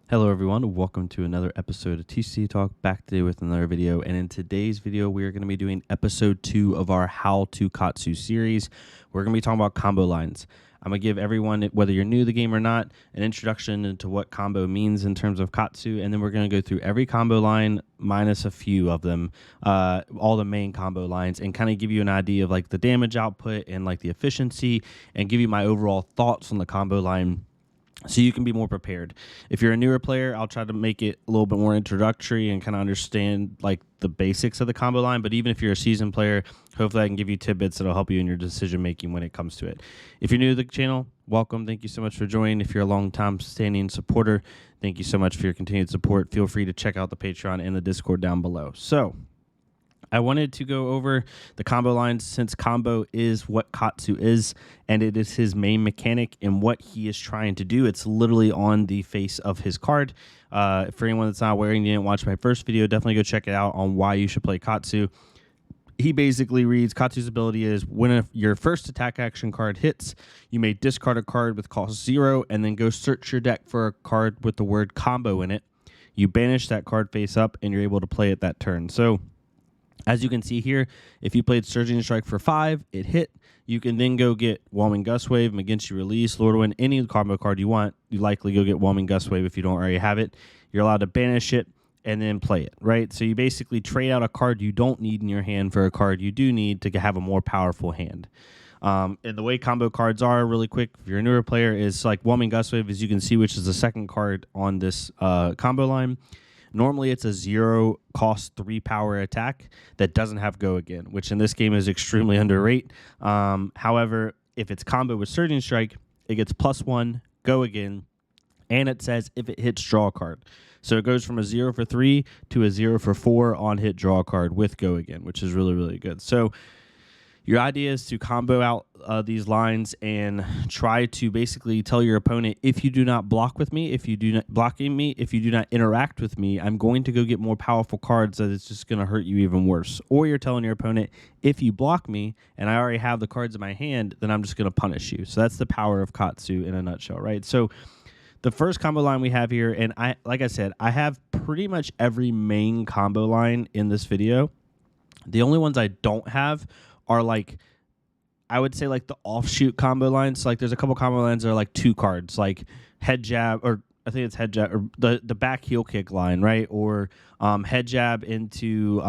Hello everyone, welcome to another episode of TCG Talk, back today with another video, and in today's video we are going to be doing episode 2 of our How to Katsu series. We're going to be talking about combo lines. I'm going to give everyone, whether you're new to the game or not, an introduction into what combo means in terms of Katsu, and then we're going to go through every combo line minus a few of them, all the main combo lines, and kind of give you an idea of like the damage output and like the efficiency, and give you my overall thoughts on the combo line, so you can be more prepared. If you're a newer player, I'll try to make it a little bit more introductory and kind of understand like the basics of the combo line. But even if you're a seasoned player, hopefully I can give you tidbits that'll help you in your decision making when it comes to it. If you're new to the channel, welcome. Thank you so much for joining. If you're a long-time standing supporter, thank you so much for your continued support. Feel free to check out the Patreon and the Discord down below. So I wanted to go over the combo lines since combo is what Katsu is, and it is his main mechanic and what he is trying to do. It's literally on the face of his card. For anyone that's not aware and you didn't watch my first video, definitely go check it out on why you should play Katsu. He basically reads, Katsu's ability is when your first attack action card hits, you may discard a card with cost 0 and then go search your deck for a card with the word combo in it. You banish that card face up and you're able to play it that turn. So as you can see here, if you played Surging Strike for 5, it hit. You can then go get Whelming Gust Wave, Against You Release, Lord of Wind, any combo card you want. You likely go get Whelming Gust Wave if you don't already have it. You're allowed to banish it and then play it, right? So you basically trade out a card you don't need in your hand for a card you do need to have a more powerful hand. And the way combo cards are, really quick, if you're a newer player, is like Whelming Gust Wave, as you can see, which is the second card on this combo line. Normally, it's a 0 cost 3 power attack that doesn't have Go Again, which in this game is extremely underrated. However, if it's combo with Surging Strike, it gets +1, Go Again, and it says if it hits, draw a card. So it goes from a 0 for 3 to a 0 for 4 on hit, draw a card with Go Again, which is really, really good. So your idea is to combo out these lines and try to basically tell your opponent, if you do not block with me, if you do not blocking me, if you do not interact with me, I'm going to go get more powerful cards that it's just going to hurt you even worse. Or you're telling your opponent, if you block me and I already have the cards in my hand, then I'm just going to punish you. So that's the power of Katsu in a nutshell, right? So the first combo line we have here, and like I said, I have pretty much every main combo line in this video. The only ones I don't have are like, I would say like the offshoot combo lines. So like there's a couple combo lines that are like 2 cards, like head jab, or I think it's head jab, or the back heel kick line, right? Or head jab into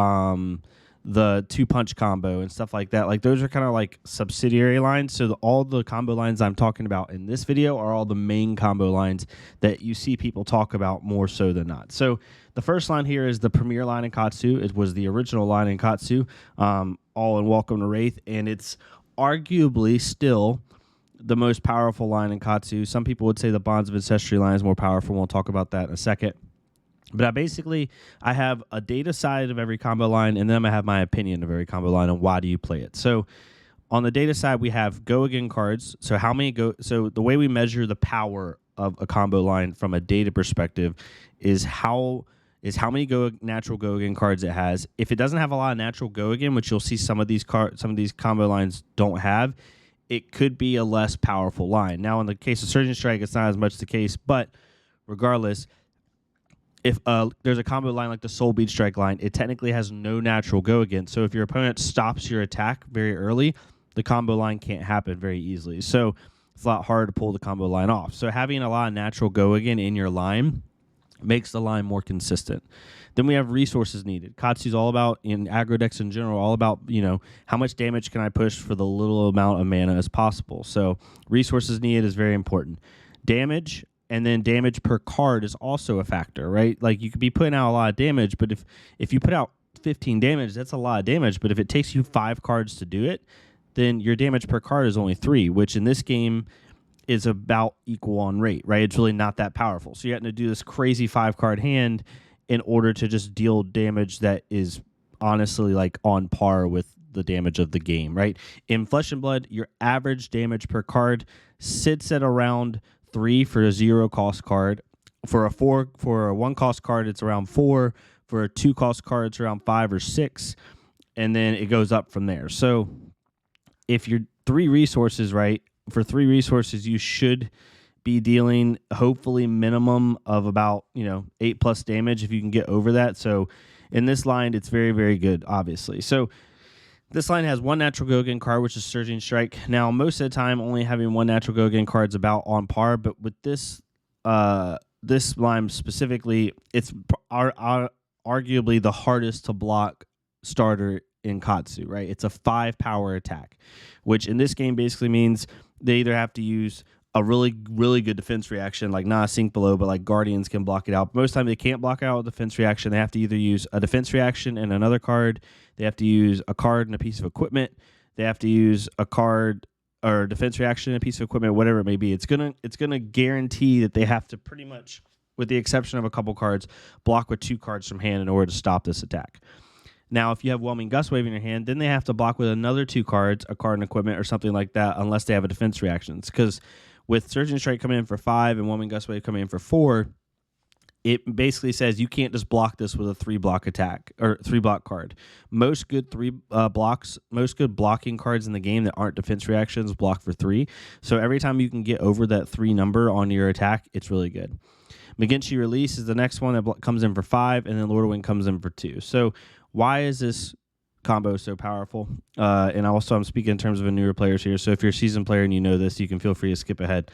the 2-punch combo and stuff like that. Like those are kind of like subsidiary lines. So all the combo lines I'm talking about in this video are all the main combo lines that you see people talk about more so than not. So the first line here is the premier line in Katsu. It was the original line in Katsu, all in Welcome to Wraith, and it's arguably still the most powerful line in Katsu. Some people would say the Bonds of Ancestry line is more powerful. We'll talk about that in a second. But I have a data side of every combo line, and then I have my opinion of every combo line and why do you play it. So on the data side, we have Go Again cards. So how many go? So the way we measure the power of a combo line from a data perspective is how many natural Go Again cards it has. If it doesn't have a lot of natural Go Again, which you'll see some of these combo lines don't have, it could be a less powerful line. Now, in the case of Surging Strike, it's not as much the case, but regardless, if there's a combo line like the Soul Bead Strike line, it technically has no natural Go Again. So if your opponent stops your attack very early, the combo line can't happen very easily. So it's a lot harder to pull the combo line off. So having a lot of natural Go Again in your line makes the line more consistent. Then we have resources needed. Katsu's all about, in aggro decks in general, all about, how much damage can I push for the little amount of mana as possible. So resources needed is very important. Damage, and then damage per card is also a factor, right? Like you could be putting out a lot of damage, but if you put out 15 damage, that's a lot of damage. But if it takes you 5 cards to do it, then your damage per card is only 3, which in this game is about equal on rate, right? It's really not that powerful. So you have to do this crazy 5-card hand in order to just deal damage that is honestly like on par with the damage of the game, right? In Flesh and Blood, your average damage per card sits at around 3 for a 0-cost card. For a 1-cost card, it's around 4. For a 2-cost card, it's around 5 or 6, and then it goes up from there. So if you're 3 resources, right? For 3 resources, you should be dealing hopefully minimum of about 8+ damage if you can get over that. So in this line, it's very, very good, obviously. So this line has one natural go again card, which is Surging Strike. Now, most of the time, only having one natural go again card is about on par. But with this this line specifically, it's arguably the hardest to block starter in Katsu, right? It's a 5 power attack, which in this game basically means they either have to use a really, really good defense reaction, like not a sink below, but like Guardians can block it out. Most of the time they can't block out a defense reaction. They have to either use a defense reaction and another card. They have to use a card and a piece of equipment. They have to use a card or a defense reaction and a piece of equipment, whatever it may be. It's gonna guarantee that they have to pretty much, with the exception of a couple cards, block with 2 cards from hand in order to stop this attack. Now, if you have Whelming Gust Wave in your hand, then they have to block with another 2 cards, a card and equipment or something like that, unless they have a defense reaction. Because with Surging Strike coming in for 5 and Whelming Gust Wave coming in for 4, it basically says you can't just block this with a 3-block attack or 3-block card. Most good most good blocking cards in the game that aren't defense reactions block for 3. So every time you can get over that 3 number on your attack, it's really good. McGinty Release is the next one that comes in for 5, and then Lord of Wind comes in for 2. So why is this combo so powerful? And also, I'm speaking in terms of a newer players here. So if you're a seasoned player and you know this, you can feel free to skip ahead.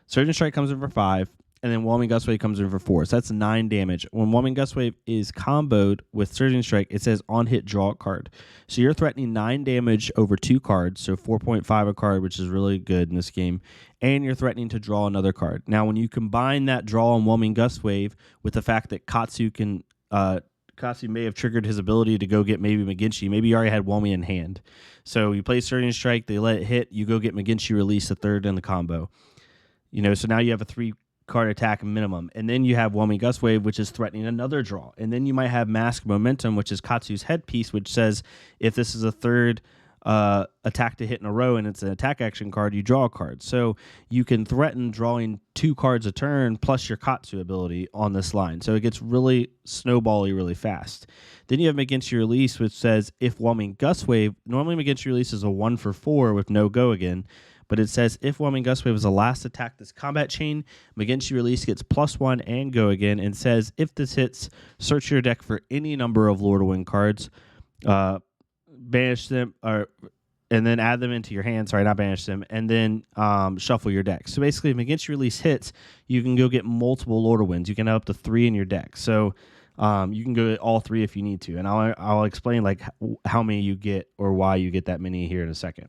Surging Strike comes in for 5, and then Whelming Gust Wave comes in for 4. So that's 9 damage. When Whelming Gust Wave is comboed with Surging Strike, it says on hit, draw a card. So you're threatening 9 damage over 2 cards, so 4.5 a card, which is really good in this game. And you're threatening to draw another card. Now, when you combine that draw on Whelming Gust Wave with the fact that Katsu may have triggered his ability to go get maybe McGinty. Maybe you already had Whelming in hand. So you play Surging Strike, they let it hit, you go get McGinty Release, the 3rd in the combo. So now you have a 3-card attack minimum. And then you have Whelming Gust Wave, which is threatening another draw. And then you might have Mask Momentum, which is Katsu's headpiece, which says if this is a 3rd attack to hit in a row and it's an attack action card, you draw a card. So you can threaten drawing 2 cards a turn plus your Katsu ability on this line. So it gets really snowbally really fast. Then you have McGinty Release, which says if Whelming Gust Wave, normally McGinty Release is a 1 for 4 with no go again, but it says if Whelming Gust Wave is the last attack this combat chain, McGinty Release gets +1 and go again, and says if this hits, search your deck for any number of Lord of Wind cards, banish them, and then add them into your hand. Sorry, not banish them, and then shuffle your deck. So basically, if McGinty Release hits, you can go get multiple Lord of Winds. You can have up to 3 in your deck. So you can go get all 3 if you need to, and I'll explain like how many you get or why you get that many here in a second.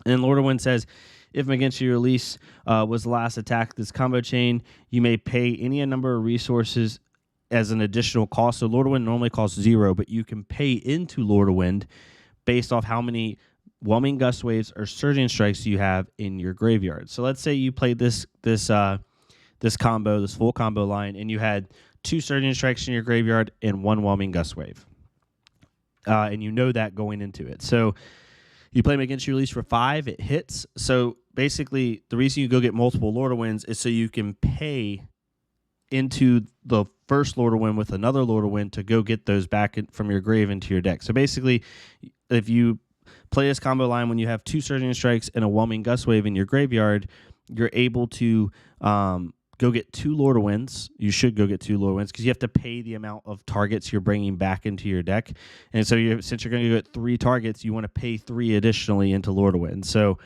And Lord of Wind says, if McGinty Release was the last attack this combo chain, you may pay any number of resources as an additional cost. So Lord of Wind normally costs 0, but you can pay into Lord of Wind based off how many Whelming Gust Waves or Surging Strikes you have in your graveyard. So let's say you played this combo, this full combo line, and you had 2 Surging Strikes in your graveyard and 1 Whelming Gust Wave. And you know that going into it. So you play McGinty Release for 5, it hits. So basically, the reason you go get multiple Lord of Winds is so you can pay into the first Lord of Wind with another Lord of Wind to go get those back from your grave into your deck. So basically, if you play this combo line when you have 2 Surging Strikes and a Whelming Gust Wave in your graveyard, you're able to go get 2 Lord of Winds. You should go get 2 Lord of Winds because you have to pay the amount of targets you're bringing back into your deck. And so since you're going to go get 3 targets, you want to pay 3 additionally into Lord of Winds. So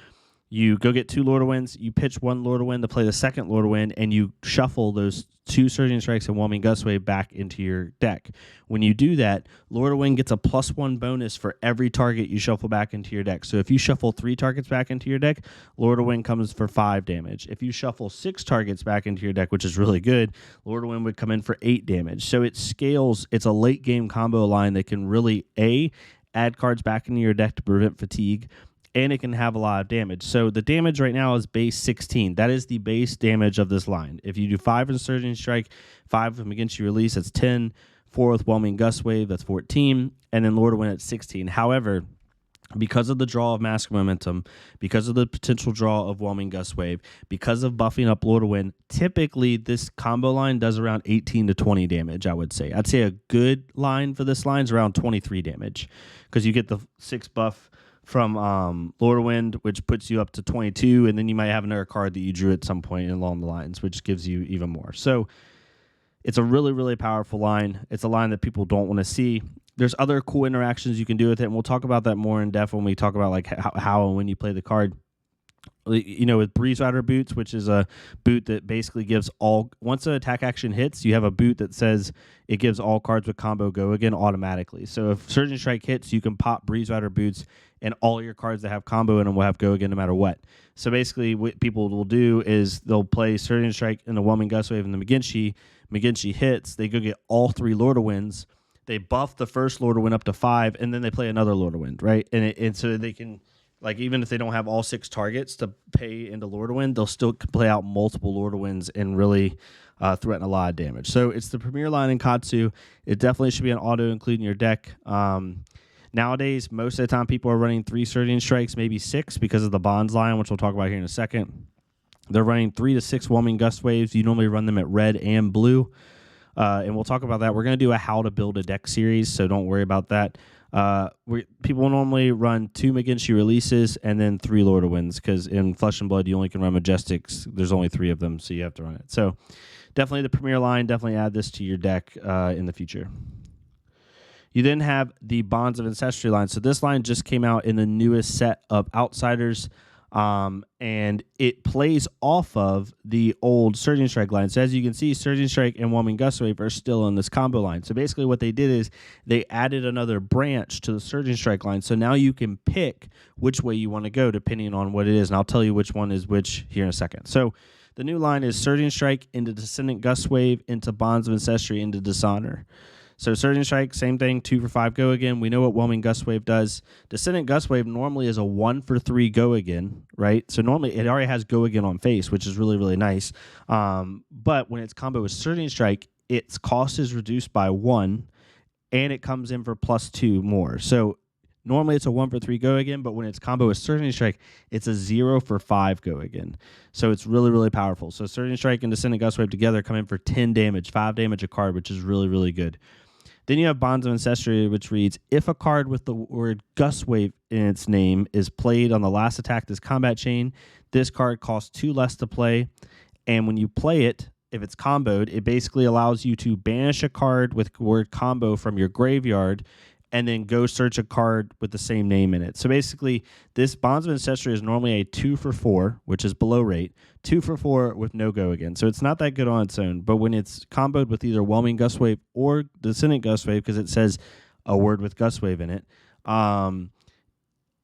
you go get 2 Lord of Winds, you pitch 1 Lord of Wind to play the second Lord of Wind, and you shuffle those 2 Surging Strikes and Whelming Gust Wave back into your deck. When you do that, Lord of Wind gets a +1 bonus for every target you shuffle back into your deck. So if you shuffle 3 targets back into your deck, Lord of Wind comes for 5 damage. If you shuffle 6 targets back into your deck, which is really good, Lord of Wind would come in for 8 damage. So it scales. It's a late game combo line that can really, add cards back into your deck to prevent fatigue, and it can have a lot of damage. So the damage right now is base 16. That is the base damage of this line. If you do 5 in Surging Strike, 5 with McGinty Release, that's 10. 4 with Whelming Gust Wave, that's 14. And then Lord of Wind at 16. However, because of the draw of Mask Momentum, because of the potential draw of Whelming Gust Wave, because of buffing up Lord of Wind, typically this combo line does around 18 to 20 damage, I would say. I'd say a good line for this line is around 23 damage because you get the 6 buff from Lord of Wind, which puts you up to 22, and then you might have another card that you drew at some point along the lines, which gives you even more. So it's a really, really powerful line. It's a line that people don't want to see. There's other cool interactions you can do with it, and we'll talk about that more in depth when we talk about like how and when you play the card. You know, with Breeze Rider boots, which is a boot that basically gives all, once an attack action hits, you have a boot that says it gives all cards with combo go again automatically. So if Surging Strike hits, you can pop Breeze Rider boots, and all your cards that have combo in them will have go again no matter what. So basically what people will do is they'll play Surging Strike and the Whelming Gust Wave and the McGinty. McGinty hits, they go get all 3 Lord of Winds. They buff the first Lord of Wind up to 5, and then they play another Lord of Wind, right? And so they can, like, even if they don't have all 6 targets to pay into Lord of Wind, they'll still play out multiple Lord of Winds and really threaten a lot of damage. So it's the premier line in Katsu. It definitely should be an auto include in your deck. Nowadays, most of the time, people are running 3 Surging Strikes, maybe 6, because of the Bonds line, which we'll talk about here in a second. They're running 3 to 6 Whelming Gust Waves. You normally run them at red and blue. And we'll talk about that. We're going to do a how to build a deck series, so don't worry about that. People normally run 2 McGinty releases and then 3 Lord of Winds, because in Flesh and Blood you only can run Majestics. There's only 3 of them, so you have to run it. So definitely the premier line. Definitely add this to your deck in the future. You then have the Bonds of Ancestry line. So this line just came out in the newest set of Outsiders. And it plays off of the old Surging Strike line. So as you can see, Surging Strike and Whelming Gust Wave are still in this combo line. So basically what they did is they added another branch to the Surging Strike line. So now you can pick which way you want to go depending on what it is. And I'll tell you which one is which here in a second. So the new line is Surging Strike into Descendant Gust Wave into Bonds of Ancestry into Dishonor. So Surging Strike, same thing, 2 for 5 go again. We know what Whelming Gust Wave does. Descendant Gust Wave normally is a 1 for 3 go again, right? So normally it already has go again on face, which is really, really nice. But when it's combo with Surging Strike, its cost is reduced by 1, and it comes in for +2 more. So normally it's a 1 for 3 go again, but when it's combo with Surging Strike, it's a 0 for 5 go again. So it's really, really powerful. So Surging Strike and Descendant Gust Wave together come in for 10 damage, 5 damage a card, which is really, really good. Then you have Bonds of Ancestry, which reads, if a card with the word Gust Wave in its name is played on the last attack this combat chain, this card costs 2 less to play. And when you play it, if it's comboed, it basically allows you to banish a card with the word combo from your graveyard and then go search a card with the same name in it. So basically, this Bonds of Ancestry is normally a 2 for 4, which is below rate, 2 for 4 with no go again. So it's not that good on its own, but when it's comboed with either Whelming Gust Wave or Descendant Gust Wave, because it says a word with Gust Wave in it,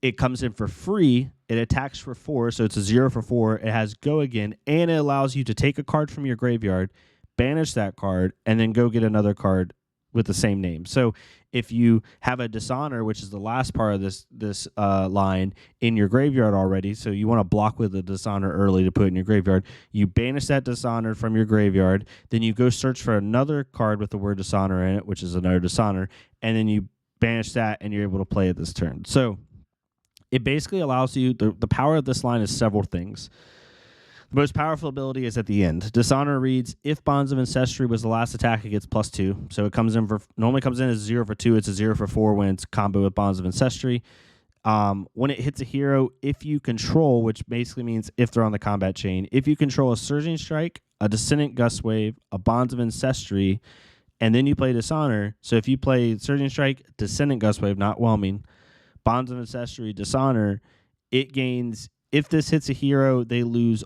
it comes in for free. It attacks for 4, so it's a 0 for 4. It has go again, and it allows you to take a card from your graveyard, banish that card, and then go get another card with the same name. So if you have a Dishonor, which is the last part of this line, in your graveyard already, so you want to block with a Dishonor early to put in your graveyard, you banish that Dishonor from your graveyard, then you go search for another card with the word Dishonor in it, which is another Dishonor, and then you banish that, and you're able to play it this turn. So it basically allows you, the power of this line is several things. The most powerful ability is at the end. Dishonor reads, if Bonds of Ancestry was the last attack, it gets +2. So it comes in for, normally comes in as 0 for 2. It's a 0 for 4 when it's combo with Bonds of Ancestry. When it hits a hero, if you control, which basically means if they're on the combat chain, if you control a Surging Strike, a Descendant Gust Wave, a Bonds of Ancestry, and then you play Dishonor. So if you play Surging Strike, Descendant Gust Wave, not Whelming, Bonds of Ancestry, Dishonor, it gains, if this hits a hero, they lose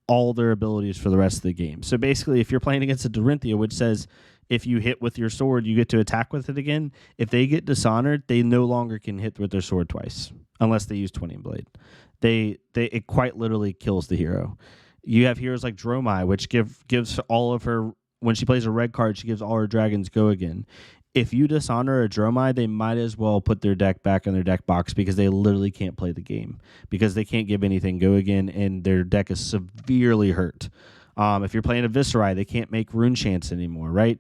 all their abilities for the rest of the game. So basically, if you're playing against a Dorinthia, which says if you hit with your sword, you get to attack with it again, if they get dishonored, they no longer can hit with their sword twice, unless they use 20 Blade. It quite literally kills the hero. You have heroes like Dromai, which gives all of her, when she plays a red card, she gives all her dragons go again. If you dishonor a Dromai, they might as well put their deck back in their deck box because they literally can't play the game because they can't give anything go again, and their deck is severely hurt. If you're playing a Viscerai, they can't make Rune Chants anymore, right?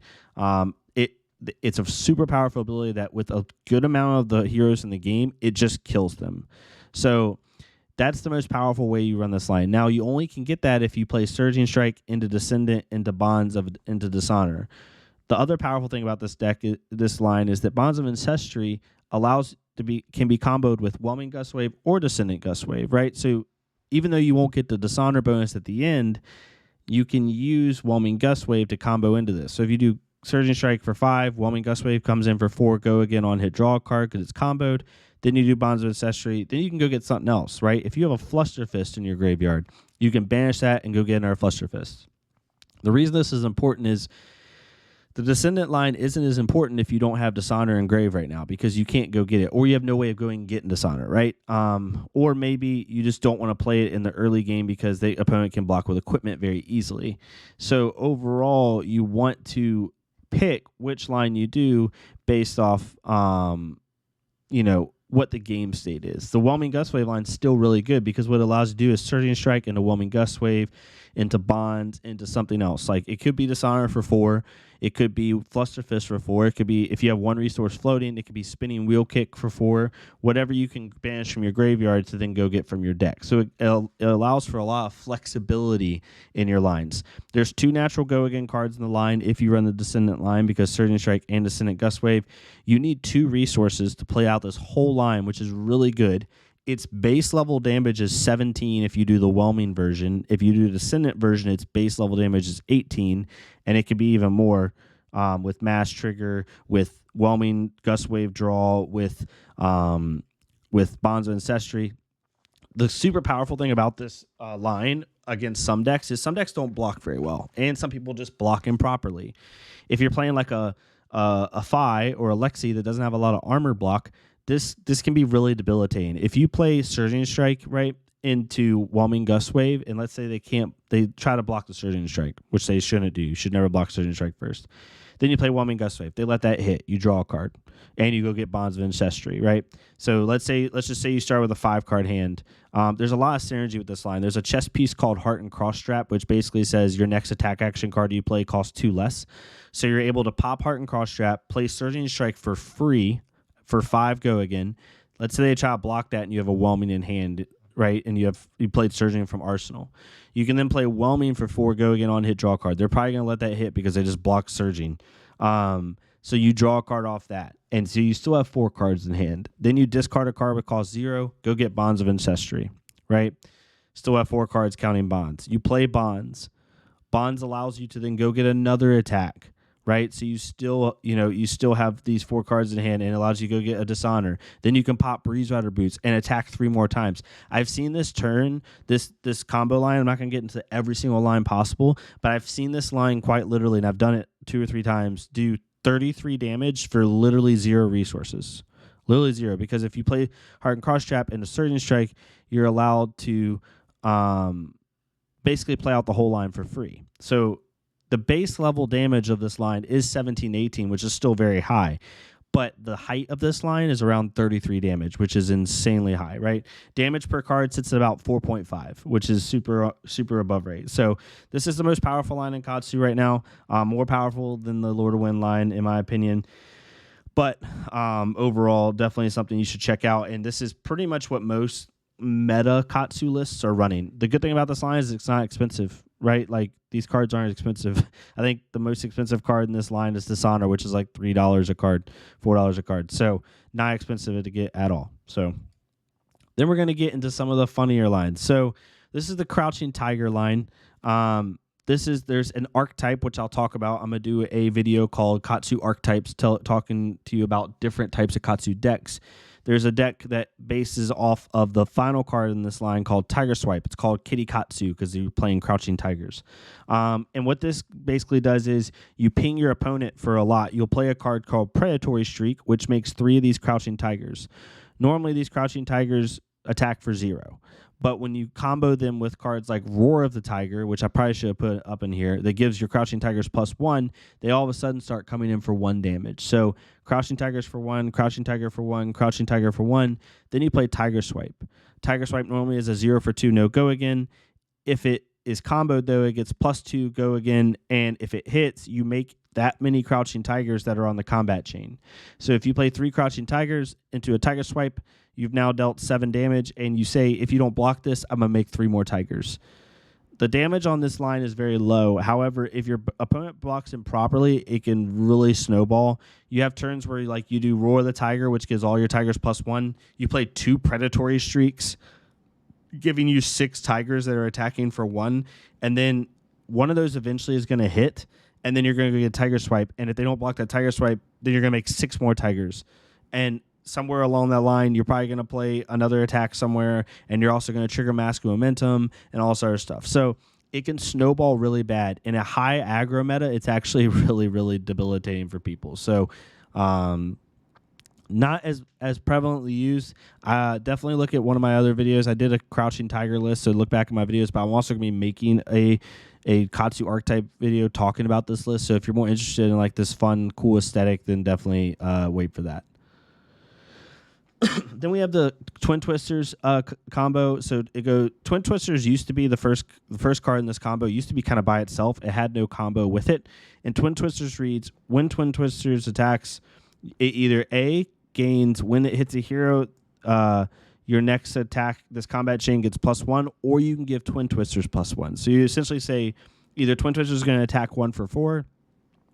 It's a super powerful ability that with a good amount of the heroes in the game, it just kills them. So that's the most powerful way you run this line. Now, you only can get that if you play Surging Strike into Descendant, into Bonds of into Dishonor. The other powerful thing about this deck, this line, is that Bonds of Ancestry allows can be comboed with Whelming Gust Wave or Descendant Gust Wave, right? So even though you won't get the Dishonor bonus at the end, you can use Whelming Gust Wave to combo into this. So if you do Surging Strike for 5, Whelming Gust Wave comes in for 4, go again on hit, draw a card because it's comboed. Then you do Bonds of Ancestry. Then you can go get something else, right? If you have a Fluster Fist in your graveyard, you can banish that and go get another Fluster Fist. The reason this is important is the Descendant line isn't as important if you don't have Dishonor in grave right now because you can't go get it, or you have no way of going and getting Dishonor, right? Or maybe you just don't want to play it in the early game because the opponent can block with equipment very easily. So overall, you want to pick which line you do based off, what the game state is. The Whelming Gust Wave line is still really good because what it allows you to do is Surging Strike into Whelming Gust Wave, into Bonds, into something else. Like it could be Dishonor for 4. It could be Fluster Fist for 4. It could be, if you have 1 resource floating, it could be Spinning Wheel Kick for 4. Whatever you can banish from your graveyard to then go get from your deck. So it allows for a lot of flexibility in your lines. There's 2 natural go again cards in the line if you run the Descendant line because Surging Strike and Descendant Gust Wave. You need 2 resources to play out this whole line, which is really good. Its base level damage is 17 if you do the Whelming version. If you do the Descendant version, its base level damage is 18, and it could be even more with Mass Trigger, with Whelming Gust Wave draw, with Bonds of Ancestry. The super powerful thing about this line against some decks is some decks don't block very well, and some people just block improperly. If you're playing like a Phi or a Lexi that doesn't have a lot of armor block, this can be really debilitating. If you play Surging Strike right into Whelming Gust Wave, and let's say they try to block the Surging Strike, which they shouldn't do. You should never block Surging Strike first. Then you play Whelming Gust Wave. They let that hit. You draw a card, and you go get Bonds of Ancestry, right? So let's just say you start with a 5-card hand. There's a lot of synergy with this line. There's a chess piece called Heart and Cross Strap, which basically says your next attack action card you play costs 2 less. So you're able to pop Heart and Cross Strap, play Surging Strike for free for 5 go again. Let's say they try to block that and you have a Whelming in hand, right? And you played Surging from Arsenal. You can then play Whelming for 4 go again on hit, draw a card. They're probably going to let that hit because they just blocked Surging. So you draw a card off that. And so you still have 4 cards in hand. Then you discard a card with cost 0, go get Bonds of Ancestry, right? Still have 4 cards counting Bonds. You play Bonds. Bonds allows you to then go get another attack, right? So you still have these 4 cards in hand and it allows you to go get a Dishonor. Then you can pop Breeze Rider Boots and attack 3 more times. I've seen this combo line. I'm not going to get into every single line possible, but I've seen this line quite literally, and I've done it 2 or 3 times, do 33 damage for literally 0 resources. Literally 0, because if you play Heart and Cross Trap and a Surging Strike, you're allowed to basically play out the whole line for free. So the base level damage of this line is 17-18, which is still very high. But the height of this line is around 33 damage, which is insanely high, right? Damage per card sits at about 4.5, which is super above rate. So this is the most powerful line in Katsu right now. More powerful than the Lord of Wind line, in my opinion. But overall, definitely something you should check out. And this is pretty much what most meta Katsu lists are running. The good thing about this line is it's not expensive, right? Like, these cards aren't expensive. I think the most expensive card in this line is Dishonor, which is like $3 a card, $4 a card. So not expensive to get at all. So then we're going to get into some of the funnier lines. So this is the Crouching Tiger line. There's an archetype, which I'll talk about. I'm going to do a video called Katsu Archetypes, talking to you about different types of Katsu decks. There's a deck that bases off of the final card in this line called Tiger Swipe. It's called Kitty Katsu because you're playing Crouching Tigers. And what this basically does is you ping your opponent for a lot. You'll play a card called Predatory Streak, which makes 3 of these Crouching Tigers. Normally, these Crouching Tigers attack for 0. But when you combo them with cards like Roar of the Tiger, which I probably should have put up in here, that gives your Crouching Tigers +1, they all of a sudden start coming in for 1 damage. So Crouching Tigers for 1, Crouching Tiger for 1, Crouching Tiger for 1. Then you play Tiger Swipe. Tiger Swipe normally is a 0 for 2, no go again. If it is comboed, though, it gets +2, go again. And if it hits, you make that many Crouching Tigers that are on the combat chain. So if you play 3 Crouching Tigers into a Tiger Swipe, you've now dealt 7 damage, and you say, if you don't block this, I'm going to make 3 more Tigers. The damage on this line is very low. However, if your opponent blocks him properly, it can really snowball. You have turns where you do Roar the Tiger, which gives all your tigers +1. You play 2 predatory streaks, giving you 6 tigers that are attacking for 1. And then one of those eventually is going to hit, and then you're going to get a tiger swipe. And if they don't block that tiger swipe, then you're going to make 6 more tigers. And somewhere along that line, you're probably going to play another attack somewhere, and you're also going to trigger Mask of Momentum and all this other stuff. So it can snowball really bad. In a high aggro meta, it's actually really, really debilitating for people. So not as prevalently used. Definitely look at one of my other videos. I did a Crouching Tiger list, so look back at my videos, but I'm also going to be making a Katsu archetype video talking about this list. So if you're more interested in this fun, cool aesthetic, then definitely wait for that. Then we have the Twin Twisters combo. So Twin Twisters used to be the first card in this combo. Used to be kind of by itself. It had no combo with it. And Twin Twisters reads, when Twin Twisters attacks, it either A, gains when it hits a hero, your next attack, this combat chain gets +1, or you can give Twin Twisters +1. So you essentially say either Twin Twisters is going to attack 1 for 4,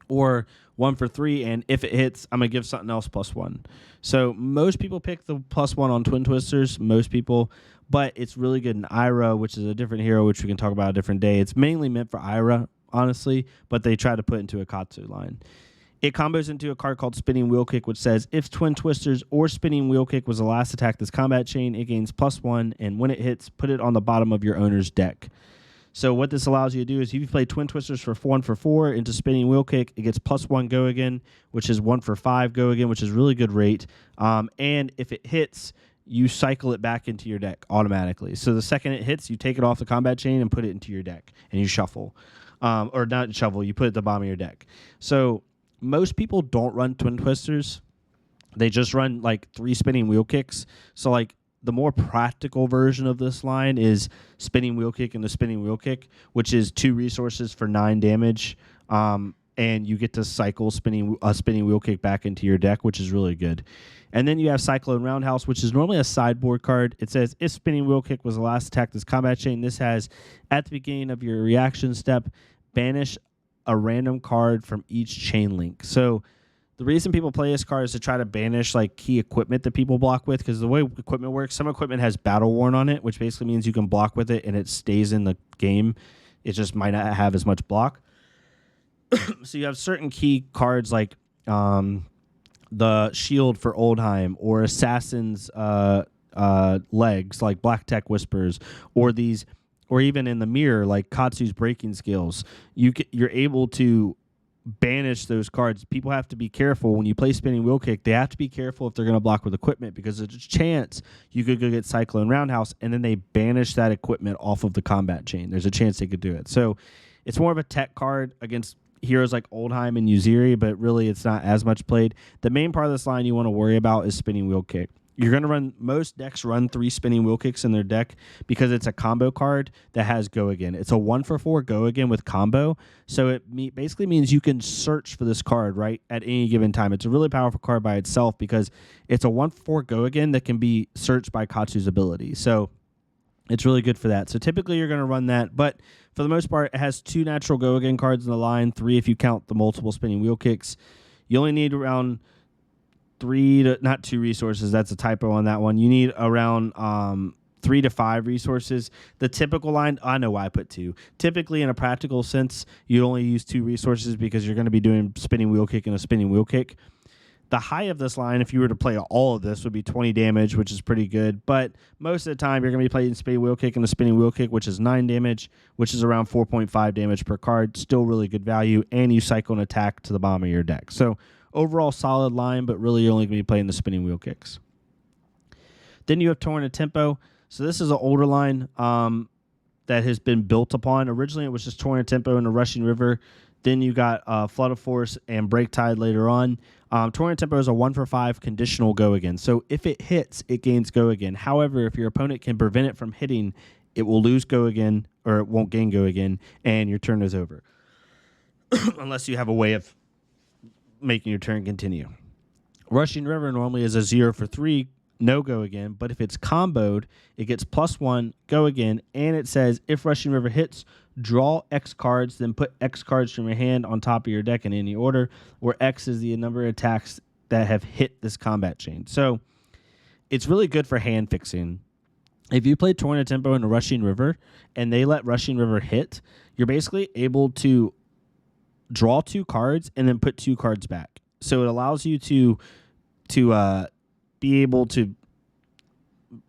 or 1 for 3, and if it hits, I'm going to give something else +1. So most people pick the +1 on Twin Twisters, but it's really good in Ira, which is a different hero, which we can talk about a different day. It's mainly meant for Ira, honestly, but they try to put it into a Katsu line. It combos into a card called Spinning Wheel Kick, which says, if Twin Twisters or Spinning Wheel Kick was the last attack this combat chain, it gains +1, and when it hits, put it on the bottom of your owner's deck. So what this allows you to do is if you play Twin Twisters for 1 for 4 into Spinning Wheel Kick, it gets +1 go again, which is 1 for 5 go again, which is really good rate. And if it hits, you cycle it back into your deck automatically. So the second it hits, you take it off the combat chain and put it into your deck, and you shuffle. Or not shuffle, you put it at the bottom of your deck. So most people don't run Twin Twisters. They just run 3 Spinning Wheel Kicks. So the more practical version of this line is Spinning Wheel Kick and the Spinning Wheel Kick, which is 2 resources for 9 damage, and you get to cycle Spinning Wheel Kick back into your deck, which is really good. And then you have Cyclone Roundhouse, which is normally a sideboard card. It says, if Spinning Wheel Kick was the last attack this combat chain, this has, at the beginning of your reaction step, banish a random card from each chain link. So the reason people play this card is to try to banish key equipment that people block with, because the way equipment works, some equipment has battle worn on it, which basically means you can block with it and it stays in the game. It just might not have as much block. So you have certain key cards like the Shield for Oldheim, or Assassin's legs like Black Tech Whispers, or even in the mirror like Katsu's Breaking Skills. You're able to banish those cards. People have to be careful when you play Spinning Wheel Kick. They have to be careful if they're going to block with equipment, because there's a chance you could go get Cyclone Roundhouse and then they banish that equipment off of the combat chain. There's a chance they could do it. So it's more of a tech card against heroes like Oldheim and Uziri, but really it's not as much played. The main part of this line you want to worry about is Spinning Wheel Kick. You're going to run, most decks run 3 Spinning Wheel Kicks in their deck because it's a combo card that has Go Again. It's a 1 for 4 Go Again with combo. So it basically means you can search for this card, right, at any given time. It's a really powerful card by itself because it's a 1 for 4 Go Again that can be searched by Katsu's ability. So it's really good for that. So typically you're going to run that, but for the most part, it has 2 natural Go Again cards in the line, 3 if you count the multiple Spinning Wheel Kicks. You only need around 3 to, not 2 resources, that's a typo on that one. You need around 3 to 5 resources. The typical line, I know why I put 2. Typically, in a practical sense, you only use 2 resources because you're going to be doing Spinning Wheel Kick and a Spinning Wheel Kick. The high of this line, if you were to play all of this, would be 20 damage, which is pretty good. But most of the time, you're going to be playing Spinning Wheel Kick and a Spinning Wheel Kick, which is 9 damage, which is around 4.5 damage per card. Still really good value, and you cycle an attack to the bottom of your deck. So overall solid line, but really you're only going to be playing the Spinning Wheel Kicks. Then you have Torrent of Tempo. So this is an older line that has been built upon. Originally, it was just Torrent of Tempo and a Rushing River. Then you got Flood of Force and Break Tide later on. Torrent Tempo is a 1 for 5 conditional Go Again. So if it hits, it gains Go Again. However, if your opponent can prevent it from hitting, it will lose Go Again, or it won't gain Go Again, and your turn is over. Unless you have a way of making your turn continue. Rushing River normally is a 0 for 3 no go again. But if it's comboed, it gets +1, go again. And it says, if Rushing River hits, draw X cards, then put X cards from your hand on top of your deck in any order, where X is the number of attacks that have hit this combat chain. So it's really good for hand fixing. If you play Torn Tempo into Rushing River and they let Rushing River hit, you're basically able to draw 2 cards and then put 2 cards back. So it allows you to be able to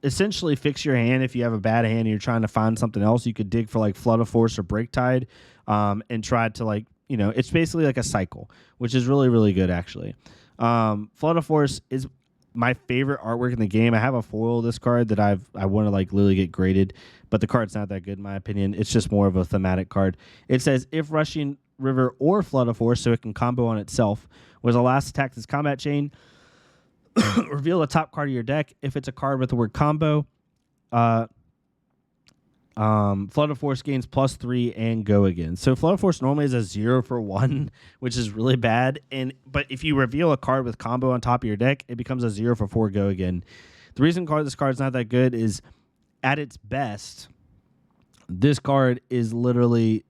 essentially fix your hand. If you have a bad hand and you're trying to find something else, you could dig for like Flood of Force or Break Tide, and try to, like, you know, it's basically like a cycle, which is really, really good actually. Flood of Force is my favorite artwork in the game. I have a foil of this card that I want to like literally get graded, but the card's not that good in my opinion. It's just more of a thematic card. It says, if Rushing River or Flood of Force, so it can combo on itself, was the last attack this combat chain, reveal the top card of your deck. If it's a card with the word combo, Flood of Force gains +3 and go again. So Flood of Force normally is a 0 for 1, which is really bad. But if you reveal a card with combo on top of your deck, it becomes a 0 for 4, go again. The reason this card's not that good is, at its best, this card is literally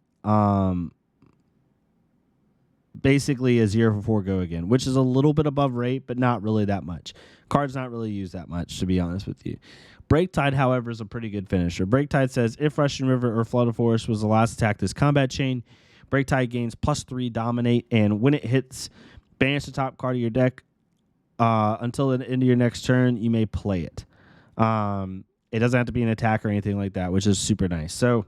basically a 0 for 4, go again, which is a little bit above rate, but not really that much. Card's not really used that much, to be honest with you. Break Tide, however, is a pretty good finisher. Break Tide says, if Rushing River or Flood of Force was the last attack this combat chain, Break Tide gains +3 dominate, and when it hits, banish the top card of your deck until the end of your next turn. You may play it. It doesn't have to be an attack or anything like that, which is super nice. So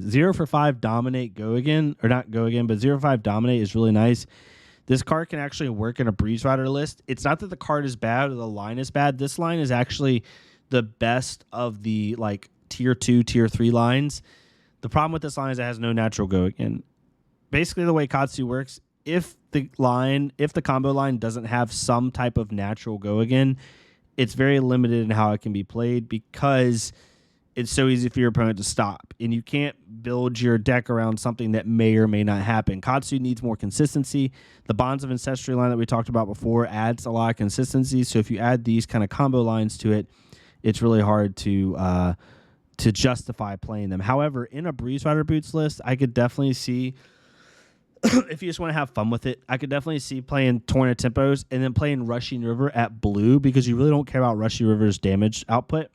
0 for 5 dominate, go again, or not go again, but 0 for 5 dominate is really nice. This card can actually work in a Breeze Rider list. It's not that the card is bad or the line is bad. This line is actually the best of the like tier 2, tier 3 lines. The problem with this line is it has no natural go again. Basically, the way Katsu works, if the combo line doesn't have some type of natural go again, it's very limited in how it can be played, because it's so easy for your opponent to stop, and you can't build your deck around something that may or may not happen. Katsu needs more consistency. The Bonds of Ancestry line that we talked about before adds a lot of consistency, so if you add these kind of combo lines to it, it's really hard to justify playing them. However, in a Breeze Rider Boots list, I could definitely see, if you just want to have fun with it, I could definitely see playing Torn Tempos and then playing Rushing River at blue, because you really don't care about Rushing River's damage output,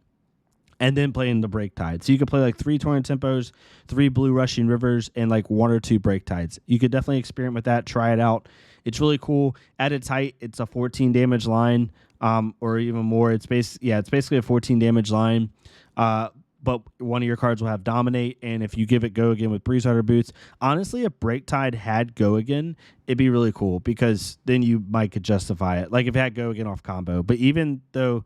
and then playing the Break Tide. So you could play like 3 Torn Tempos, 3 blue Rushing Rivers, and like 1 or 2 Break Tides. You could definitely experiment with that, try it out. It's really cool. At its height, it's a 14 damage line, or even more. It's basically a 14 damage line. But one of your cards will have Dominate, and if you give it Go Again with Breeze Rider Boots, honestly, if Break Tide had Go Again, it'd be really cool, because then you might could justify it. Like if it had Go Again off combo. But even though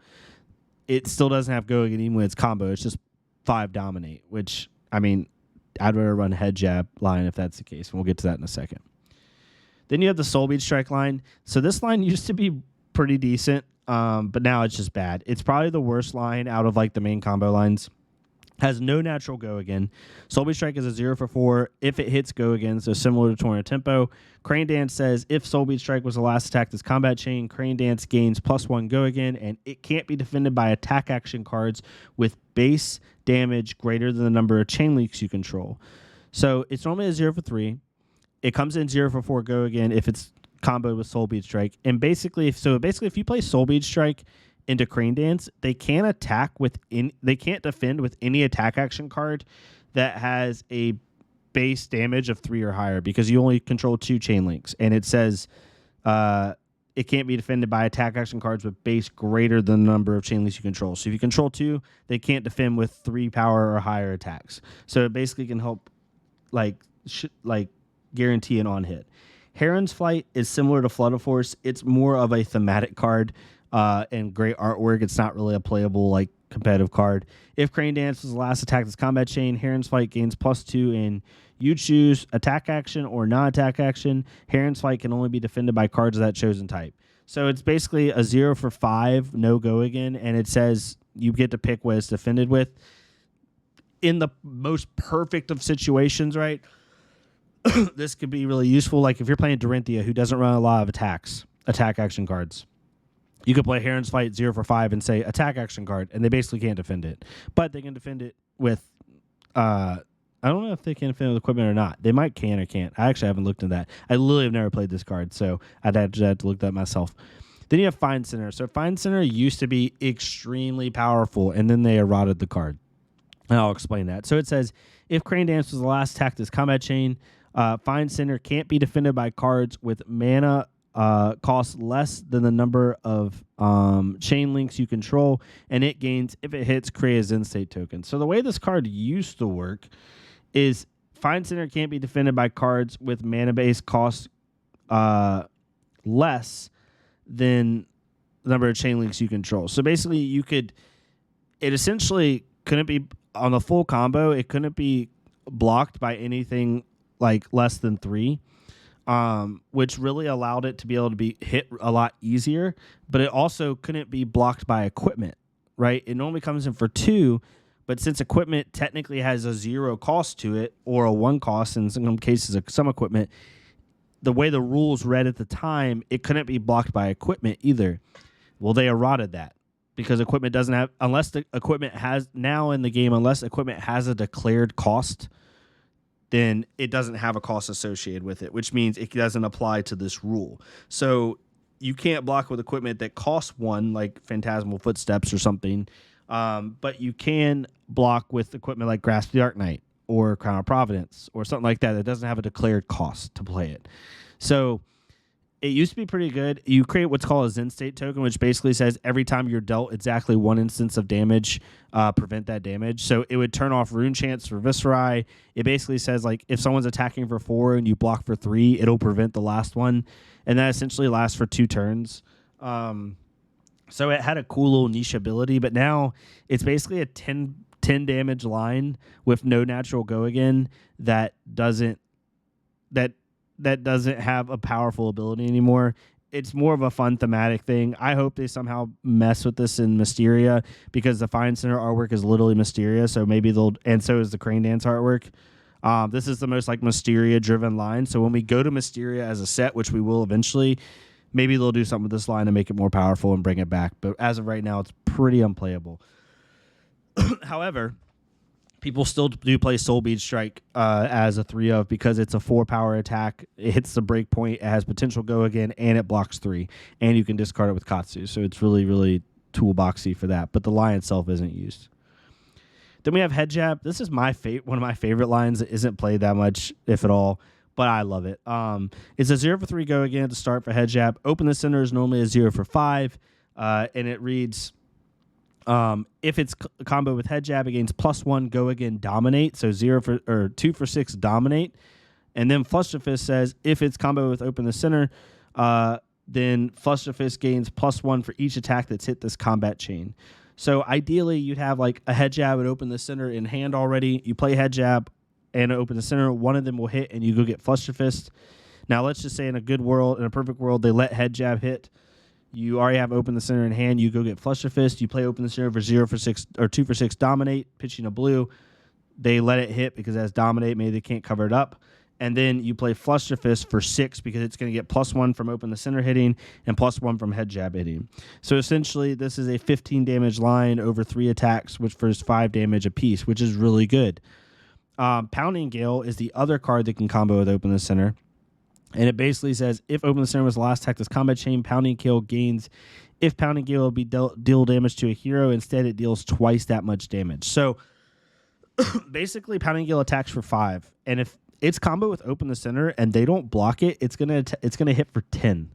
it still doesn't have Go Again even when it's combo, it's just 5 Dominate, which, I mean, I'd rather run Head Jab line if that's the case, and we'll get to that in a second. Then you have the Soul Bead Strike line. So this line used to be pretty decent, but now it's just bad. It's probably the worst line out of like the main combo lines. Has no natural Go Again. Soul Bead Strike is a 0 for 4 if it hits Go Again, so similar to Torn Tempo. Crane Dance says, if Soul Bead Strike was the last attack this combat chain, Crane Dance gains +1 Go Again, and it can't be defended by attack action cards with base damage greater than the number of chain links you control. So it's normally a 0 for 3. It comes in 0 for 4 Go Again if it's comboed with Soul Bead Strike. And basically, if you play Soul Bead Strike into Crane Dance, they can't defend with any attack action card that has a base damage of 3 or higher, because you only control 2 chain links, and it says it can't be defended by attack action cards with base greater than the number of chain links you control. So if you control 2, they can't defend with 3 power or higher attacks. So it basically can help guarantee an on hit. Heron's Flight is similar to Flood of Force. It's more of a thematic card and great artwork. It's not really a playable like competitive card. If Crane Dance was the last attack this combat chain, Heron's Flight gains +2, and you choose attack action or non-attack action. Heron's Flight can only be defended by cards of that chosen type. So it's basically a 0 for 5, no Go Again, and it says you get to pick what it's defended with. In the most perfect of situations, right? This could be really useful. Like if you're playing Dorinthia, who doesn't run a lot of attack action cards, You could play Heron's Fight 0 for 5 and say attack action card, and they basically can't defend it. But they can defend it with, I don't know if they can defend it with equipment or not. They might can or can't. I actually haven't looked into that. I literally have never played this card, so I'd have to look that myself. Then you have Find Center. So Find Center used to be extremely powerful, and then they eroded the card. And I'll explain that. So it says, if Crane Dance was the last attack this combat chain, Find Center can't be defended by cards with mana costs less than the number of chain links you control, and it gains, if it hits, create a Zen State token. So the way this card used to work is Find Center can't be defended by cards with mana base costs less than the number of chain links you control. So basically, it essentially couldn't be, on the full combo, it couldn't be blocked by anything like less than 3. Which really allowed it to be able to be hit a lot easier, but it also couldn't be blocked by equipment, right? It normally comes in for 2, but since equipment technically has a 0 cost to it, or a 1 cost in some cases of some equipment, the way the rules read at the time, it couldn't be blocked by equipment either. Well, they eroded that because equipment doesn't have, unless the equipment has, now in the game, unless equipment has a declared cost, then it doesn't have a cost associated with it, which means it doesn't apply to this rule. So you can't block with equipment that costs 1, like Phantasmal Footsteps or something, but you can block with equipment like Grasp the Arknight or Crown of Providence or something like that that doesn't have a declared cost to play it. So it used to be pretty good. You create what's called a Zen State token, which basically says every time you're dealt exactly 1 instance of damage, prevent that damage. So it would turn off Rune Chance for Viscerai. It basically says, like, if someone's attacking for 4 and you block for 3, it'll prevent the last one. And that essentially lasts for 2 turns. So it had a cool little niche ability, but now it's basically a 10 damage line with no natural go again that doesn't have a powerful ability anymore. It's more of a fun thematic thing. I hope they somehow mess with this in Mysteria, because the Find Center artwork is literally Mysteria, so maybe and so is the Crane Dance artwork. This is the most like Mysteria-driven line, so when we go to Mysteria as a set, which we will eventually, maybe they'll do something with this line to make it more powerful and bring it back, but as of right now, it's pretty unplayable. However, people still do play Soul Bead Strike as a 3-of because it's a 4-power attack. It hits the break point. It has potential go again, and it blocks 3. And you can discard it with Katsu. So it's really, really toolboxy for that. But the line itself isn't used. Then we have Head Jab. This is one of my favorite lines that isn't played that much, if at all. But I love it. It's a 0 for 3 go again to start for Head Jab. Open the Center is normally a 0 for 5. And it reads, if it's combo with Head Jab, it gains +1 go again dominate, so 2 for 6 dominate. And then Fluster Fist says if it's combo with Open the Center, then Fluster Fist gains +1 for each attack that's hit this combat chain. So ideally, you'd have like a Head Jab and Open the Center in hand already. You play Head Jab and Open the Center, one of them will hit, and you go get Fluster Fist. Now, let's just say in a perfect world, they let Head Jab hit. You already have Open the Center in hand. You go get Fluster Fist. You play Open the Center for 0 for 6 or 2 for 6 dominate, pitching a blue. They let it hit because it has dominate. Maybe they can't cover it up. And then you play Fluster Fist for 6 because it's going to get +1 from Open the Center hitting and +1 from Head Jab hitting. So essentially, this is a 15 damage line over 3 attacks, which for 5 damage apiece, which is really good. Pounding Gale is the other card that can combo with Open the Center. And it basically says, if Open the Center was the last attack this combat chain, Pounding Gale gains. If Pounding Gale will be deal damage to a hero, instead it deals twice that much damage. So basically, Pounding Gale attacks for 5. And if it's combo with Open the Center and they don't block it, it's gonna hit for 10.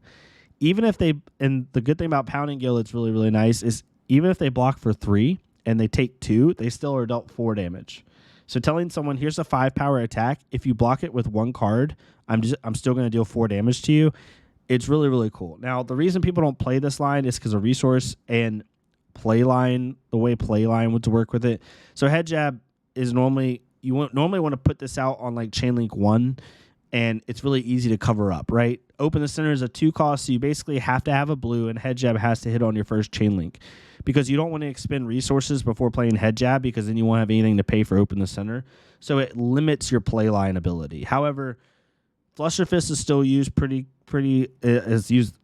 Even if they, and the good thing about Pounding Gale, it's really, really nice, is even if they block for 3 and they take 2, they still are dealt 4 damage. So telling someone, here's a 5-power attack, if you block it with 1 card, I'm still going to deal 4 damage to you. It's really, really cool. Now, the reason people don't play this line is because of resource and play line, the way play line would work with it. So Head Jab is normally, normally want to put this out on like Chainlink 1, and it's really easy to cover up, right? Open the Center is a 2 cost, so you basically have to have a blue, and Head Jab has to hit on your first Chainlink, because you don't want to expend resources before playing Head Jab, because then you won't have anything to pay for Open the Center. So it limits your play line ability. However, Fluster Fist is still used is used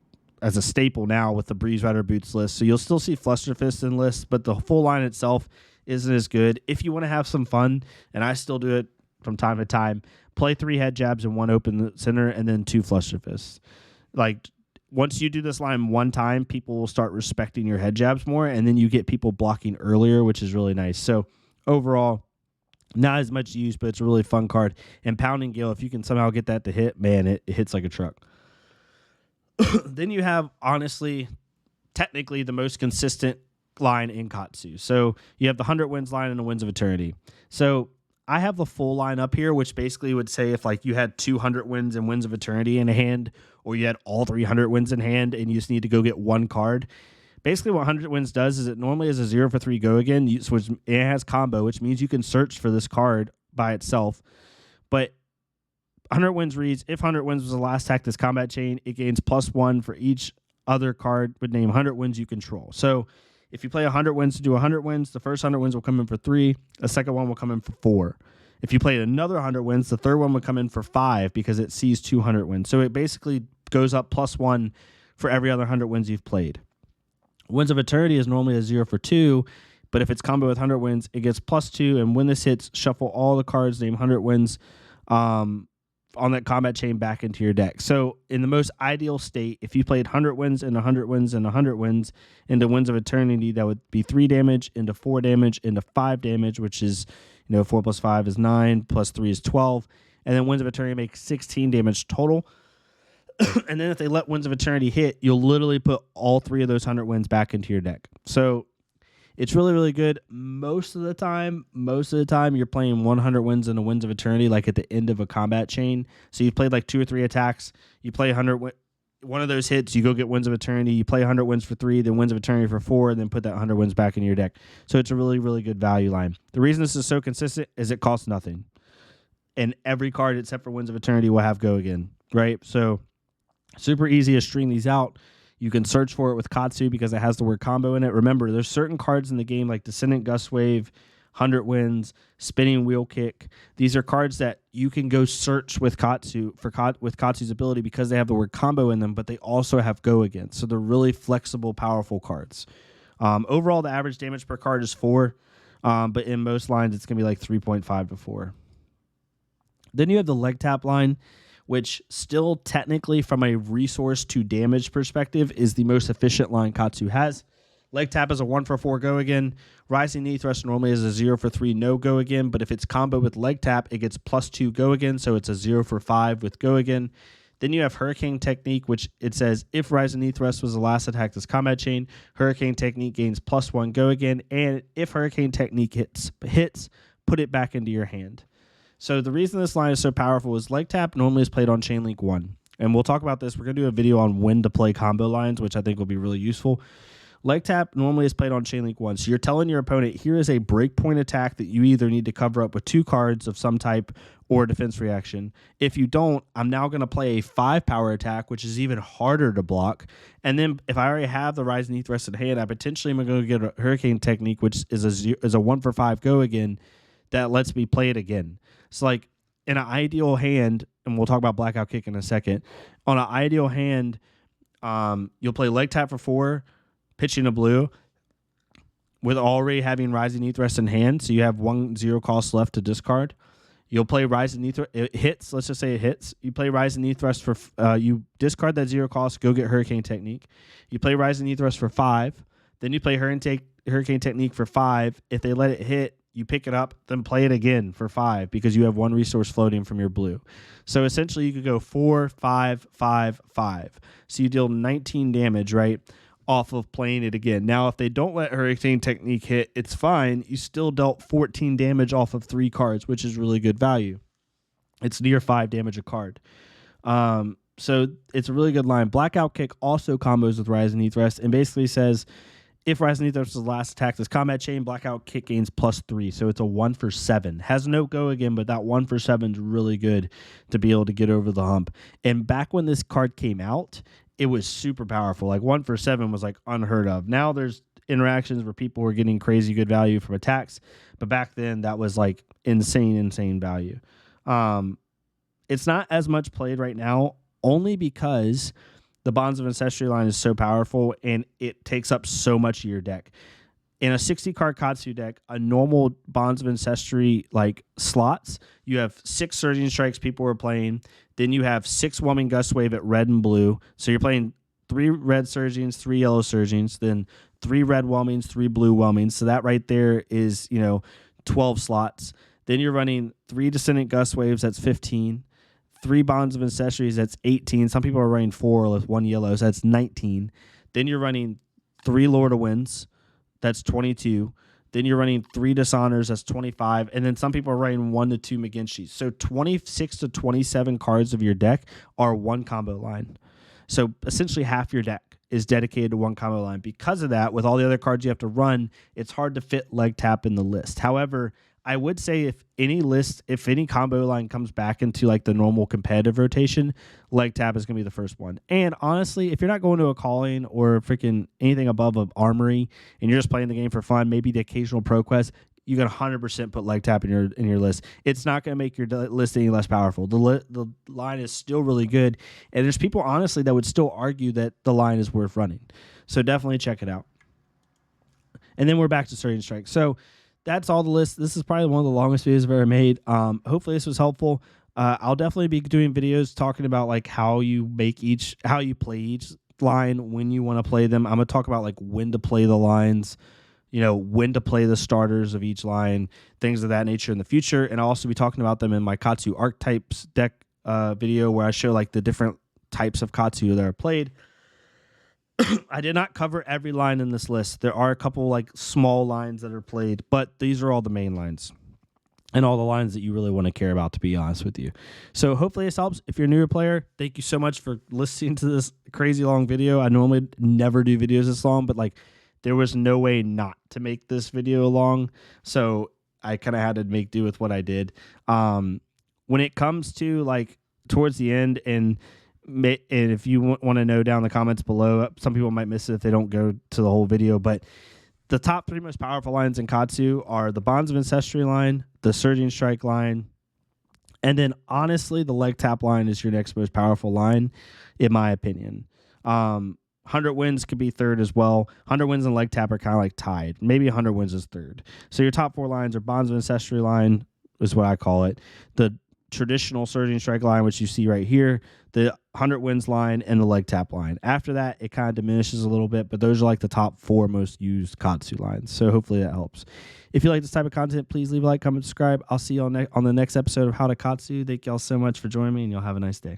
as a staple now with the Breeze Rider Boots list. So you'll still see Flusterfist in lists, but the full line itself isn't as good. If you want to have some fun, and I still do it from time to time, play 3 head jabs and 1 open center and then 2 Flusterfists. Like, once you do this line one time, people will start respecting your head jabs more, and then you get people blocking earlier, which is really nice. So overall, not as much use, but it's a really fun card. And Pounding Gale, if you can somehow get that to hit, man, it hits like a truck. Then you have, honestly, technically the most consistent line in Katsu. So you have the 100 wins line and the Winds of Eternity. So I have the full line up here, which basically would say if like you had 200 wins and Winds of Eternity in hand, or you had all 300 wins in hand and you just need to go get one card. Basically what 100 wins does is it normally is a 0 for 3 go again, so it has combo, which means you can search for this card by itself. But 100 wins reads, if 100 wins was the last attack this combat chain, it gains +1 for each other card with name 100 wins you control. So if you play 100 wins to do 100 wins, the first 100 wins will come in for 3. The second one will come in for 4. If you played another 100 wins, the third one would come in for 5 because it sees 200 wins. So it basically goes up +1 for every other 100 wins you've played. Winds of Eternity is normally a 0 for 2, but if it's combo with 100 wins, it gets +2. And when this hits, shuffle all the cards named 100 wins on that combat chain back into your deck. So in the most ideal state, if you played 100 wins and 100 wins and 100 wins into Winds of Eternity, that would be 3 damage into 4 damage into 5 damage, which is, 4 plus 5 is 9, plus 3 is 12. And then Winds of Eternity makes 16 damage total. And then if they let Winds of Eternity hit, you'll literally put all 3 of those 100 wins back into your deck. So it's really, really good. Most of the time, you're playing 100 wins in the Winds of Eternity, like at the end of a combat chain. So you've played like 2 or 3 attacks. You play 100 one of those hits, you go get Winds of Eternity. You play 100 wins for 3, then Winds of Eternity for 4, and then put that 100 wins back in your deck. So it's a really, really good value line. The reason this is so consistent is it costs nothing. And every card except for Winds of Eternity will have go again, right? So super easy to string these out. You can search for it with Katsu because it has the word combo in it. Remember, there's certain cards in the game like Descendant Gust Wave, 100 Wins, Spinning Wheel Kick. These are cards that you can go search with Katsu with Katsu's ability because they have the word combo in them, but they also have go against. So they're really flexible, powerful cards. Overall, the average damage per card is 4, but in most lines, it's going to be like 3.5 to 4. Then you have the leg tap line, which still technically from a resource to damage perspective is the most efficient line Katsu has. Leg tap is a 1 for 4 go again. Rising Knee Thrust normally is a 0 for 3 no go again, but if it's combo with leg tap, it gets +2 go again, so it's a 0 for 5 with go again. Then you have Hurricane Technique, which it says if Rising Knee Thrust was the last attack this combat chain, Hurricane Technique gains +1 go again, and if Hurricane Technique hits, put it back into your hand. So the reason this line is so powerful is leg tap normally is played on Chain Link 1. And we'll talk about this. We're going to do a video on when to play combo lines, which I think will be really useful. Leg tap normally is played on Chain Link 1. So you're telling your opponent, here is a breakpoint attack that you either need to cover up with 2 cards of some type or a defense reaction. If you don't, I'm now going to play a 5 power attack, which is even harder to block. And then if I already have the Rising Knee Thrust in hand, I potentially am going to get a Hurricane Technique, which is a 1 for 5 go again that lets me play it again. So like in an ideal hand, and we'll talk about Blackout Kick in a second, on an ideal hand, you'll play leg tap for 4, pitching a blue, with already having Rising Knee Thrust in hand, so you have 1 0 cost left to discard. You'll play Rising Knee Thrust. It hits. Let's just say it hits. You play Rising Knee Thrust for, you discard that 0 cost, go get Hurricane Technique. You play Rising Knee Thrust for 5. Then you play Hurricane Technique for 5. If they let it hit, you pick it up, then play it again for 5 because you have 1 resource floating from your blue. So essentially you could go 4, 5, 5, 5. So you deal 19 damage, right, off of playing it again. Now, if they don't let Hurricane Technique hit, it's fine. You still dealt 14 damage off of 3 cards, which is really good value. It's near 5 damage a card. So it's a really good line. Blackout Kick also combos with Rising Knee Thrust and basically says, if Rising Knee Thrust is the last attack this combat chain, Blackout Kick gains +3. So it's a 1 for 7. Has no go again, but that 1 for 7 is really good to be able to get over the hump. And back when this card came out, it was super powerful. Like 1 for 7 was like unheard of. Now there's interactions where people were getting crazy good value from attacks, but back then that was like insane value. It's not as much played right now, only because the Bonds of Ancestry line is so powerful, and it takes up so much of your deck. In a 60-card Katsu deck, a normal Bonds of Ancestry like slots, you have 6 Surging Strikes people are playing. Then you have 6 Whelming Gust Wave at red and blue. So you're playing 3 red Surgings, 3 yellow Surgings, then 3 red Whelmings, 3 blue Whelmings. So that right there is, 12 slots. Then you're running 3 Descendant Gust Waves, that's 15. 3 Bonds of Ancestries, that's 18. Some people are running 4 with 1 yellow, so that's 19. Then you're running 3 Lord of Winds, that's 22. Then you're running 3 Dishonors, that's 25. And then some people are running 1 to 2 McGinshys. So 26 to 27 cards of your deck are one combo line. So essentially half your deck is dedicated to one combo line. Because of that, with all the other cards you have to run, it's hard to fit leg tap in the list. However, I would say if any combo line comes back into like the normal competitive rotation, leg tap is going to be the first one. And honestly, if you're not going to a calling or freaking anything above an armory and you're just playing the game for fun, maybe the occasional pro quest, you can 100% put leg tap in your list. It's not going to make your list any less powerful. The line is still really good, and there's people honestly that would still argue that the line is worth running. So definitely check it out. And then we're back to Surging Strike. So that's all the list. This is probably one of the longest videos I've ever made. Hopefully this was helpful. I'll definitely be doing videos talking about like how you play each line, when you want to play them. I'm gonna talk about like when to play the lines, when to play the starters of each line, things of that nature in the future. And I'll also be talking about them in my Katsu Archetypes deck video, where I show like the different types of Katsu that are played. I did not cover every line in this list. There are a couple like small lines that are played, but these are all the main lines and all the lines that you really want to care about, to be honest with you. So hopefully this helps. If you're a newer player, thank you so much for listening to this crazy long video. I normally never do videos this long, but like there was no way not to make this video long. So I kind of had to make do with what I did. When it comes to like towards the end, and if you want to know down in the comments below, some people might miss it if they don't go to the whole video, but the top 3 most powerful lines in Katsu are the Bonds of Ancestry line, the Surging Strike line, and then honestly, the leg tap line is your next most powerful line, in my opinion. 100 Winds could be third as well. 100 Winds and leg tap are kind of like tied. Maybe 100 Winds is third. So your top 4 lines are Bonds of Ancestry line, is what I call it. The traditional Surging Strike line, which you see right here, the 100 Winds line, and the leg tap line. After that, it kind of diminishes a little bit, but those are like the top 4 most used Katsu lines. So hopefully that helps. If you like this type of content, please leave a like, comment, subscribe. I'll see you on the next episode of How to Katsu. Thank y'all so much for joining me, and y'all have a nice day.